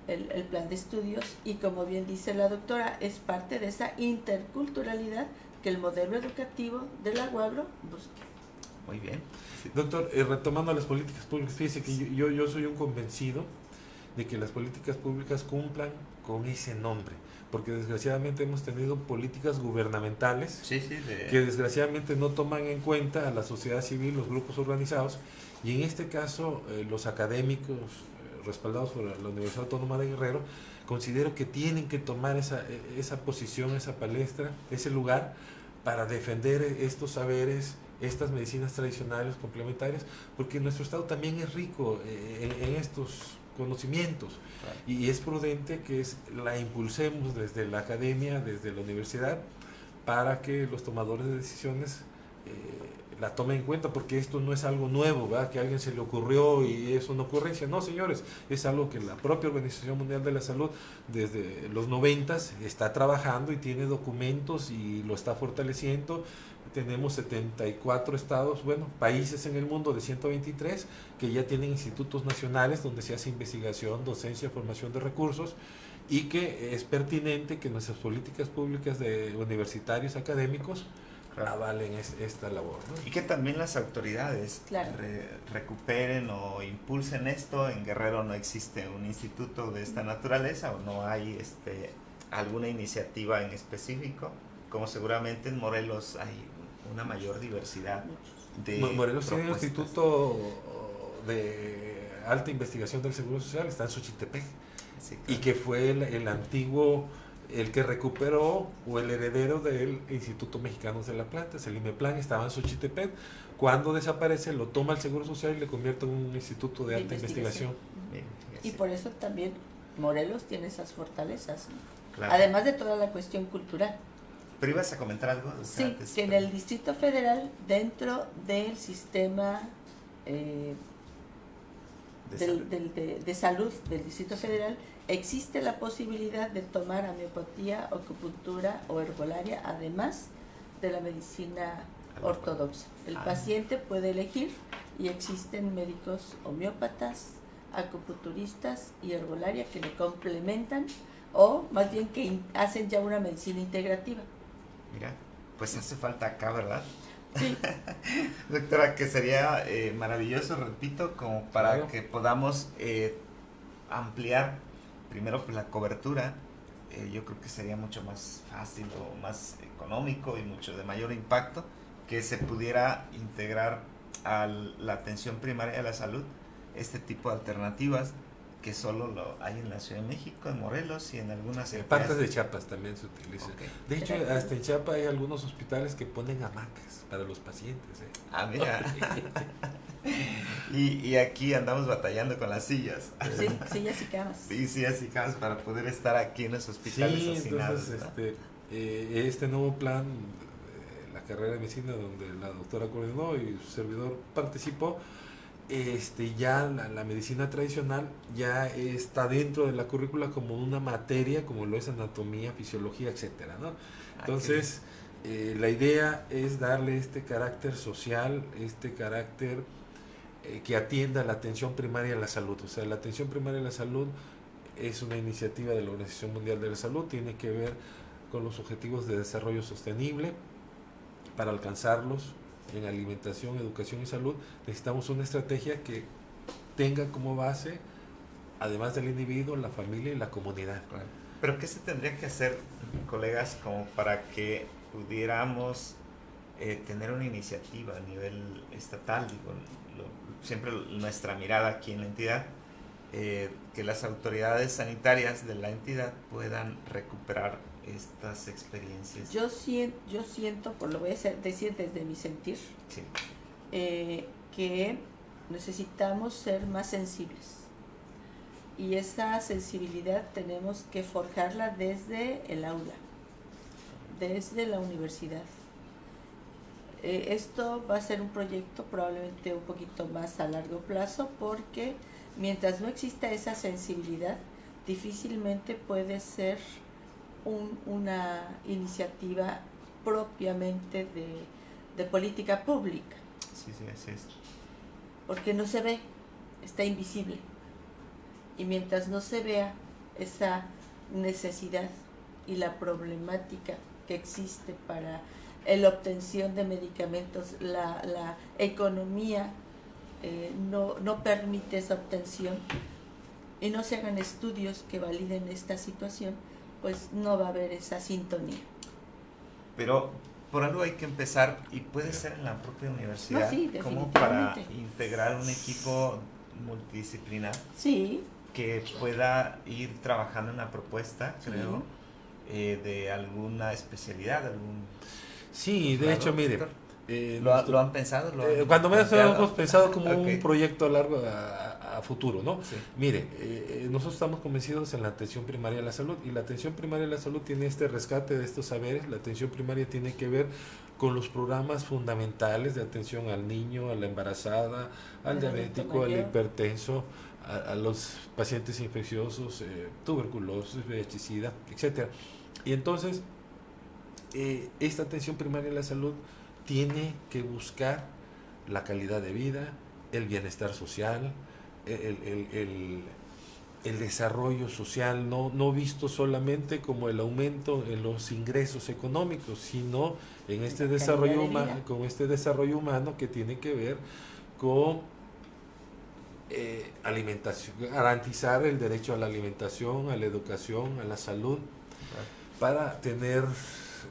el plan de estudios, y como bien dice la doctora, es parte de esa interculturalidad que el modelo educativo de la UAGRO busca. Muy bien. Sí. Doctor, retomando las políticas públicas, fíjese que yo soy un convencido de que las políticas públicas cumplan con ese nombre, porque desgraciadamente hemos tenido políticas gubernamentales que desgraciadamente no toman en cuenta a la sociedad civil, los grupos organizados, y en este caso los académicos respaldados por la Universidad Autónoma de Guerrero, considero que tienen que tomar esa posición, esa palestra, ese lugar para defender estos saberes, estas medicinas tradicionales complementarias, porque nuestro estado también es rico en estos conocimientos. Claro. Y es prudente que la impulsemos desde la academia, desde la universidad, para que los tomadores de decisiones la tomen en cuenta, porque esto no es algo nuevo, ¿verdad? Que a alguien se le ocurrió y es una ocurrencia. No, señores, es algo que la propia Organización Mundial de la Salud desde los 90s está trabajando y tiene documentos y lo está fortaleciendo. Tenemos 74 estados, países en el mundo de 123 que ya tienen institutos nacionales donde se hace investigación, docencia, formación de recursos, y que es pertinente que nuestras políticas públicas de universitarios académicos avalen esta labor, ¿no? Y que también las autoridades recuperen o impulsen esto. En Guerrero no existe un instituto de esta naturaleza, o no hay alguna iniciativa en específico, como seguramente en Morelos hay una mayor diversidad de Morelos tiene un propuestas. instituto de alta investigación del Seguro Social, está en Xochitepec, Sí, claro. y que fue el antiguo, el que recuperó, o el heredero del Instituto Mexicano de la Planta, el IMEPLAN, estaba en Xochitepec. Cuando desaparece, lo toma el Seguro Social y le convierte en un instituto de alta investigación. Bien, Y por eso también Morelos tiene esas fortalezas, ¿no? claro. Además de toda la cuestión cultural. ¿Pero ibas a comentar algo? Sí, Antes, que en el Distrito Federal, dentro del sistema de salud del Distrito Federal, existe la posibilidad de tomar homeopatía, acupuntura o herbolaria, además de la medicina ortodoxa. El paciente puede elegir, y existen médicos homeópatas, acupunturistas y herbolaria que le complementan, o más bien que hacen ya una medicina integrativa. Mira, pues hace falta acá, ¿verdad? Sí. Doctora, que sería maravilloso, repito, como para Claro. que podamos ampliar primero pues, la cobertura. Yo creo que sería mucho más fácil o más económico y mucho de mayor impacto que se pudiera integrar a la atención primaria de la salud este tipo de alternativas que solo lo hay en la Ciudad de México, en Morelos y en algunas En partes de Chiapas también se utiliza. Ok. De hecho, hasta en Chiapas hay algunos hospitales que ponen hamacas para los pacientes. Ah, mira. y aquí andamos batallando con las sillas. Sí, sillas y camas. Sí, sillas y camas para poder estar aquí en los hospitales Sí, hacinados. entonces este nuevo plan, la carrera de medicina donde la doctora coordinó y su servidor participó, ya la medicina tradicional ya está dentro de la currícula como una materia, como lo es anatomía, fisiología, etcétera, ¿no? Entonces, La idea es darle este carácter social, este carácter que atienda la atención primaria a la salud. O sea, la atención primaria a la salud es una iniciativa de la Organización Mundial de la Salud, tiene que ver con los objetivos de desarrollo sostenible. Para alcanzarlos en alimentación, educación y salud, necesitamos una estrategia que tenga como base, además del individuo, la familia y la comunidad. Pero ¿qué se tendría que hacer, colegas, como para que pudiéramos tener una iniciativa a nivel estatal? Digo, siempre nuestra mirada aquí en la entidad, que las autoridades sanitarias de la entidad puedan recuperar estas experiencias. Yo siento, por lo voy a decir desde mi sentir, Sí. Que necesitamos ser más sensibles. Y esa sensibilidad tenemos que forjarla desde el aula, desde la universidad. Esto va a ser un proyecto probablemente un poquito más a largo plazo, porque mientras no exista esa sensibilidad, difícilmente puede ser una iniciativa propiamente de política pública. Sí, así es. Porque no se ve, está invisible. Y mientras no se vea esa necesidad y la problemática que existe para la obtención de medicamentos, la economía no permite esa obtención, y no se hagan estudios que validen esta situación, pues no va a haber esa sintonía. Pero por algo hay que empezar, y puede ser en la propia universidad, sí, como para definitivamente. integrar un equipo multidisciplinar Sí, que pueda ir trabajando en una propuesta, creo, de alguna especialidad, Sí, de hecho, mire, ¿Lo han pensado? cuando menos planteado? hemos pensado como Ok. un proyecto largo a futuro, ¿no? Sí. Mire, nosotros estamos convencidos en la atención primaria de la salud, y la atención primaria de la salud tiene este rescate de estos saberes. La atención primaria tiene que ver con los programas fundamentales de atención al niño, a la embarazada, al diabético, al hipertenso, a los pacientes infecciosos, tuberculosis, VIH-Sida, etcétera. Y entonces, esta atención primaria de la salud tiene que buscar la calidad de vida, el bienestar social, el desarrollo social, no visto solamente como el aumento en los ingresos económicos, sino en este desarrollo humano, con este desarrollo humano que tiene que ver con alimentación, garantizar el derecho a la alimentación, a la educación, a la salud, para tener,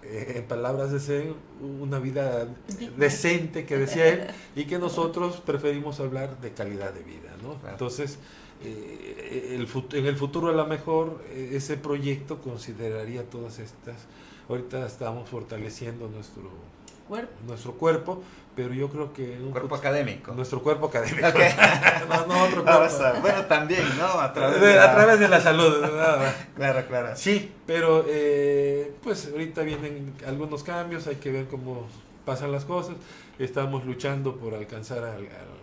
en palabras de Zen, una vida decente, que decía él, y que nosotros preferimos hablar de calidad de vida, ¿no? Claro. Entonces, en el futuro a lo mejor ese proyecto consideraría todas estas. Ahorita estamos fortaleciendo nuestro cuerpo, pero yo creo que cuerpo académico. Nuestro cuerpo académico. Okay. no otro cuerpo. Bueno, también, ¿no? A través de la salud. Claro. Sí, pero pues ahorita vienen algunos cambios, hay que ver cómo pasan las cosas. Estamos luchando por alcanzar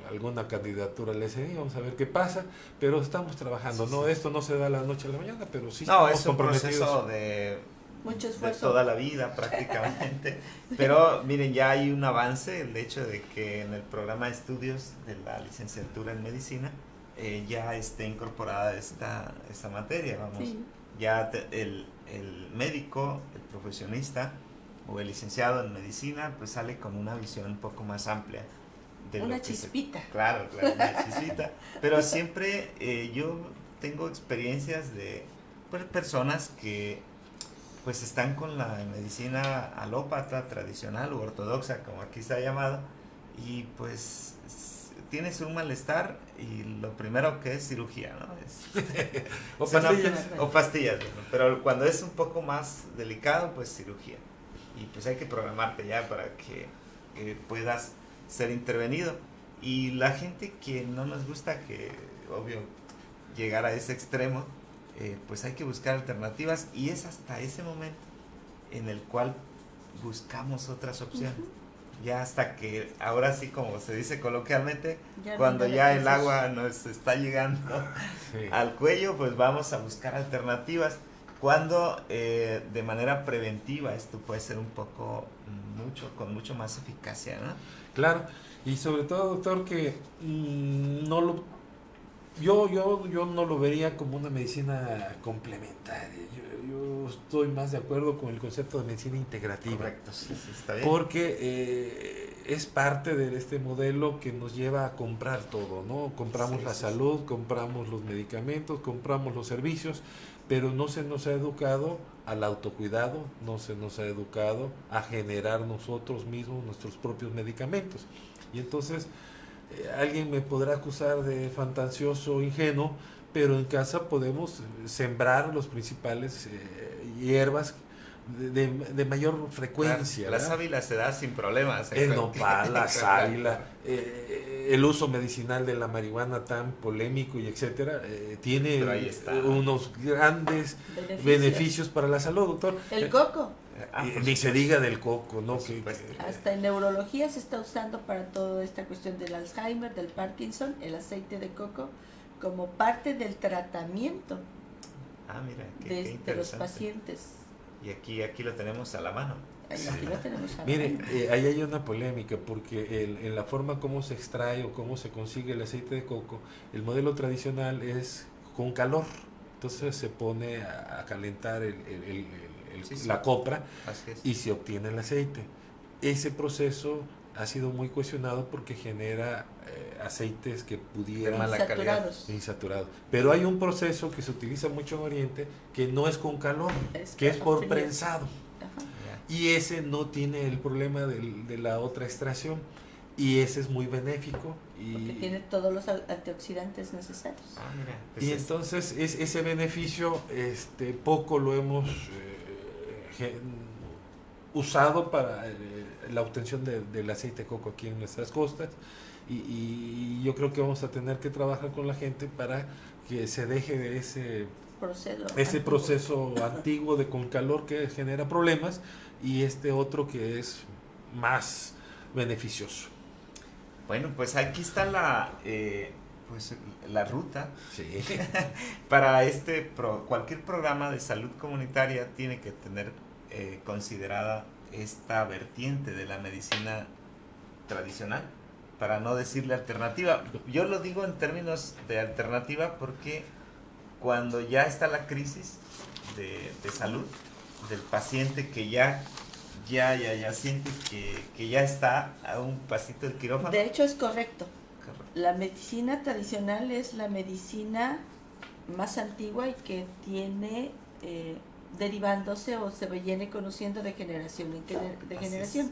alguna candidatura al SNI, vamos a ver qué pasa, pero estamos trabajando. Sí. Esto no se da la noche a la mañana, pero sí No, estamos es un comprometidos. proceso de mucho esfuerzo. toda la vida prácticamente. Pero miren, ya hay un avance, el hecho de que en el programa de estudios de la licenciatura en medicina ya esté incorporada esta materia, vamos. Sí. Ya el médico, el profesionista o el licenciado en medicina, pues sale con una visión un poco más amplia. De Una lo que chispita. Claro, una chispita. Pero siempre yo tengo experiencias de personas que pues están con la medicina alópata, tradicional u ortodoxa, como aquí está llamado, y pues tienes un malestar y lo primero que es cirugía, ¿no? O pastillas, pero cuando es un poco más delicado, pues cirugía. Y pues hay que programarte ya para que puedas ser intervenido. Y la gente que no nos gusta, que obvio llegar a ese extremo, pues hay que buscar alternativas, y es hasta ese momento en el cual buscamos otras opciones. Ya hasta que, ahora sí, como se dice coloquialmente, cuando ya el agua nos está llegando al cuello, pues vamos a buscar alternativas. cuando de manera preventiva esto puede ser con mucho más eficacia, ¿no? Claro, y sobre todo, doctor, que yo no lo vería como una medicina complementaria. Yo estoy más de acuerdo con el concepto de medicina integrativa. Correcto, sí, está bien. Porque es parte de este modelo que nos lleva a comprar todo, ¿no? Compramos la salud, compramos los medicamentos, compramos los servicios, pero no se nos ha educado al autocuidado, no se nos ha educado a generar nosotros mismos nuestros propios medicamentos. Y entonces alguien me podrá acusar de fantasioso o ingenuo, pero en casa podemos sembrar los principales hierbas de mayor frecuencia. La sábila se da sin problemas. El nopal, la sábila, el uso medicinal de la marihuana tan polémico y etcétera, tiene unos grandes beneficios para la salud, doctor. El coco. Ni se diga del coco, ¿no? Hasta en neurología se está usando para toda esta cuestión del Alzheimer, del Parkinson, el aceite de coco como parte del tratamiento mira, de los pacientes. Y aquí lo tenemos a la mano. Aquí lo tenemos a la Mire, mano. ahí hay una polémica porque en la forma como se extrae o cómo se consigue el aceite de coco, el modelo tradicional es con calor. Entonces se pone a calentar la copra y se obtiene el aceite. Ese proceso ha sido muy cuestionado porque genera aceites que pudieran insaturados. Pero hay un proceso que se utiliza mucho en Oriente que no es con calor, que es por prensado. Ajá. Y ese no tiene el problema de la otra extracción y ese es muy benéfico. Porque tiene todos los antioxidantes necesarios. Mira, pues y entonces ese beneficio poco lo hemos usado para la obtención del aceite de coco aquí en nuestras costas y yo creo que vamos a tener que trabajar con la gente para que se deje de ese proceso antiguo de con calor que genera problemas y otro que es más beneficioso. Bueno, pues aquí está la ruta. Sí. Para cualquier programa de salud comunitaria tiene que tener considerada esta vertiente de la medicina tradicional, para no decirle alternativa. Yo lo digo en términos de alternativa porque cuando ya está la crisis de salud del paciente que ya siente que ya está a un pasito del quirófano. De hecho es correcto. La medicina tradicional es la medicina más antigua y que tiene derivándose o se viene conociendo de generación en generación.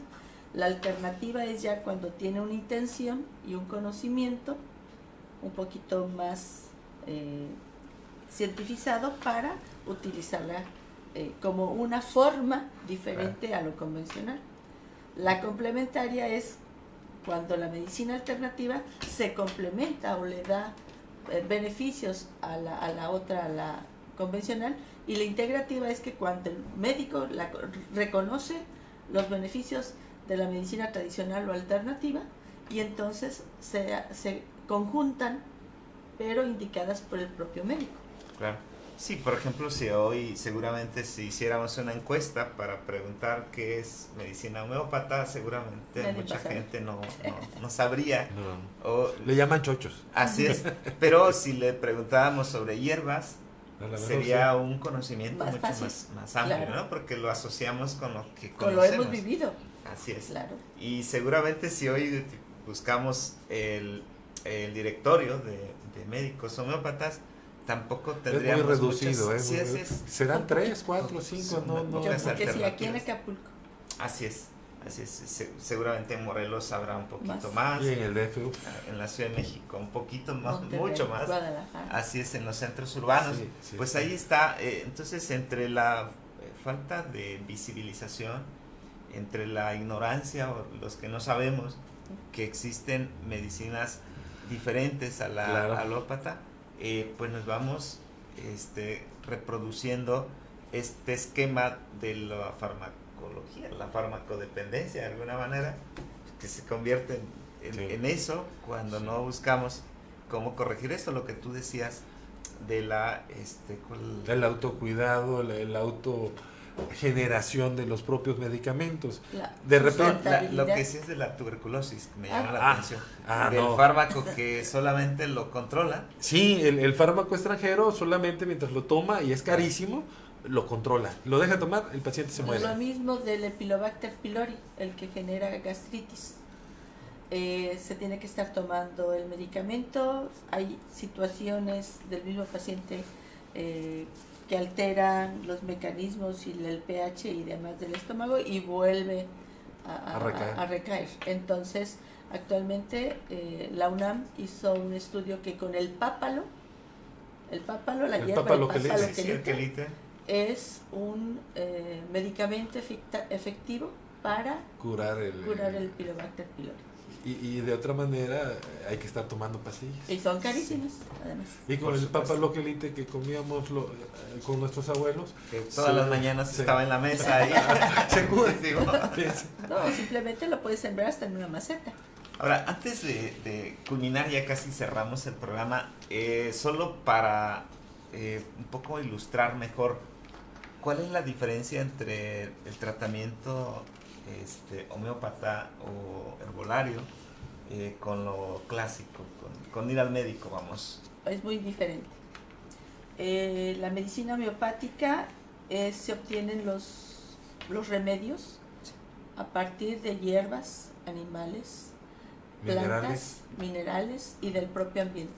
La alternativa es ya cuando tiene una intención y un conocimiento un poquito más cientificado para utilizarla como una forma diferente a lo convencional. La complementaria es cuando la medicina alternativa se complementa o le da beneficios a la convencional, y la integrativa es que cuando el médico reconoce los beneficios de la medicina tradicional o alternativa y entonces se conjuntan pero indicadas por el propio médico. Claro. Sí, por ejemplo, si hoy seguramente si hiciéramos una encuesta para preguntar qué es medicina homeópata, seguramente mucha gente no sabría. No. O, le llaman chochos. Así es, pero si le preguntábamos sobre hierbas, sería un conocimiento mucho más amplio, claro, ¿no? Porque lo asociamos con lo que conocemos. Con lo hemos vivido. Así es. Claro. Y seguramente si hoy buscamos el directorio de médicos homeópatas, tampoco tendríamos. Es muy reducido, muchas, serán 3, 4, 5, no. Yo creo que sí, aquí en Acapulco. Así es. Seguramente en Morelos habrá un poquito más. Y en el DF. En la Ciudad de México un poquito más, Monterrey, mucho más. Así es, en los centros urbanos. Sí, pues ahí está. Entonces, entre la falta de visibilización, entre la ignorancia o los que no sabemos que existen medicinas diferentes a la alópata, pues nos vamos reproduciendo este esquema de la farmacología, la farmacodependencia de alguna manera, que se convierte en eso cuando no buscamos cómo corregir esto, lo que tú decías de la el autocuidado, el autogeneración de los propios medicamentos. De repente lo que sí es de la tuberculosis, que me llama la atención. Del no. fármaco que solamente lo controla. Sí, el fármaco extranjero solamente mientras lo toma y es carísimo, lo controla. Lo deja tomar, el paciente se muere. Lo mismo del Helicobacter pylori, el que genera gastritis. Se tiene que estar tomando el medicamento. Hay situaciones del mismo paciente que alteran los mecanismos y el pH y demás del estómago y vuelve a recaer. Entonces, actualmente la UNAM hizo un estudio que con el pápalo, la hierba papaloquelite, es un medicamento efectivo para curar el Helicobacter pylori. Y de otra manera hay que estar tomando pastillas. Y son carísimas, además. Y con el papaloquelite que comíamos con nuestros abuelos. Que todas las mañanas estaba en la mesa ahí. Seguro. No, simplemente lo puedes sembrar hasta en una maceta. Ahora, antes de culminar, ya casi cerramos el programa, solo para un poco ilustrar mejor, ¿cuál es la diferencia entre el tratamiento homeópata o herbolario con lo clásico, con ir al médico, vamos? Es muy diferente. La medicina homeopática se obtienen los remedios a partir de hierbas, animales, plantas, minerales y del propio ambiente.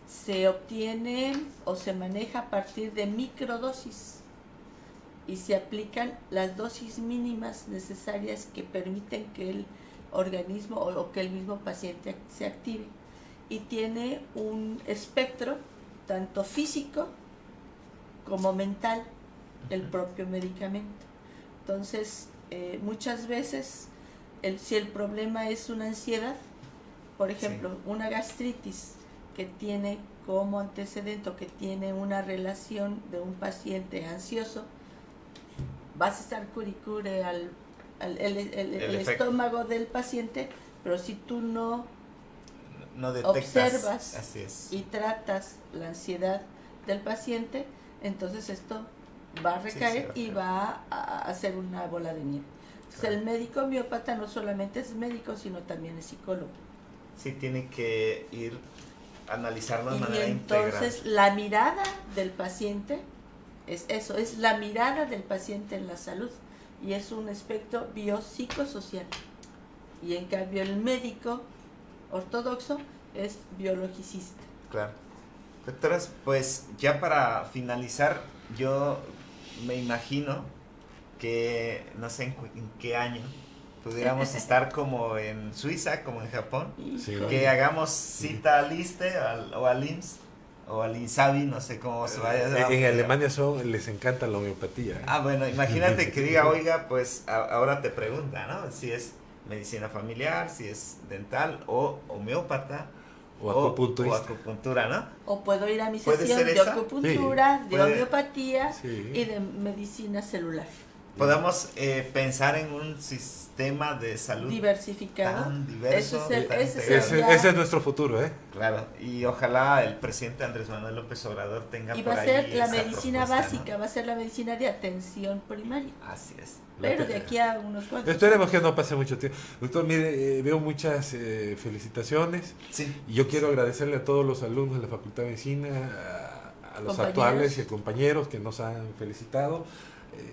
Se obtiene o se maneja a partir de microdosis y se aplican las dosis mínimas necesarias que permiten que el organismo o que el mismo paciente se active, y tiene un espectro tanto físico como mental el propio medicamento. Entonces, muchas veces si el problema es una ansiedad, por ejemplo, una gastritis que tiene como antecedente o que tiene una relación de un paciente ansioso, vas a estar curicure el estómago del paciente, pero si tú no detectas, observas y tratas la ansiedad del paciente, entonces esto va a recaer y va a hacer una bola de nieve. Entonces, el médico homeópata no solamente es médico, sino también es psicólogo. Sí, tiene que ir a analizarlo de manera integral. Entonces, la mirada del paciente es eso, es la mirada del paciente en la salud, y es un aspecto biopsicosocial. Y en cambio el médico ortodoxo es biologicista. Claro. Doctoras, pues ya para finalizar, yo me imagino que no sé en qué año pudiéramos estar como en Suiza, como en Japón, Sí, que hagamos cita al ISSSTE o al IMSS o al INSABI, no sé cómo se vaya. En Alemania les encanta la homeopatía. Bueno, imagínate que diga, oiga, pues ahora te pregunta, ¿no? Si es medicina familiar, si es dental o homeópata o acupunturista. O acupuntura, ¿no? O puedo ir a mi sesión de acupuntura, de homeopatía y de medicina celular. Podamos pensar en un sistema de salud diversificado, tan diverso, ese es nuestro futuro, ¿eh? Claro, y ojalá el presidente Andrés Manuel López Obrador tenga y por va a ahí ser la esa medicina propuesta, básica, ¿no? Va a ser la medicina de atención primaria. Así es. Pero de aquí a unos cuantos. Esperemos que no pase mucho tiempo. Doctor, mire, veo muchas felicitaciones. Sí. Y yo quiero agradecerle a todos los alumnos de la Facultad de Medicina, a los actuales y compañeros que nos han felicitado.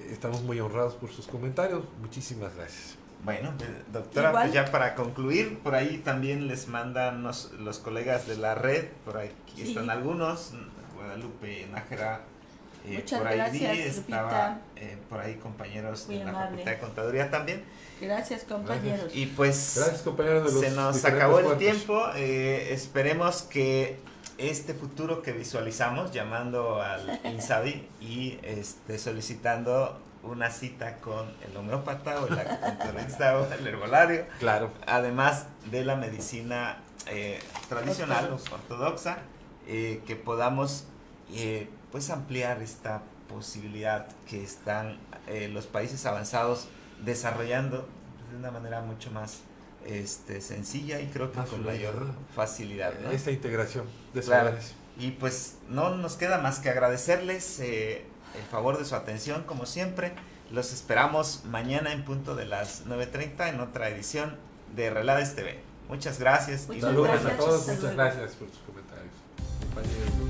Estamos muy honrados por sus comentarios. Muchísimas gracias. Bueno, doctora, pues ya para concluir, por ahí también les mandan los colegas de la red, por ahí están algunos, Guadalupe Nájera, por ahí gracias, estaba por ahí compañeros de la Facultad de Contaduría también. Gracias, compañeros. Gracias. Y pues gracias, compañeros de los se nos acabó el tiempo. Esperemos que este futuro que visualizamos, llamando al INSABI y solicitando una cita con el homeópata o el acupunturista o el herbolario, claro, además de la medicina tradicional o ortodoxa, que podamos pues ampliar esta posibilidad que están los países avanzados desarrollando de una manera mucho más sencilla y creo que Más con fluida, mayor ¿no? facilidad, ¿no? Esta integración de Claro. saberes. Y pues no nos queda más que agradecerles el favor de su atención, como siempre. Los esperamos mañana en punto de las 9:30 en otra edición de Relades TV. Muchas gracias. Muchas Saludos gracias. a todos, Hasta muchas luego. gracias por sus comentarios. Compañeros.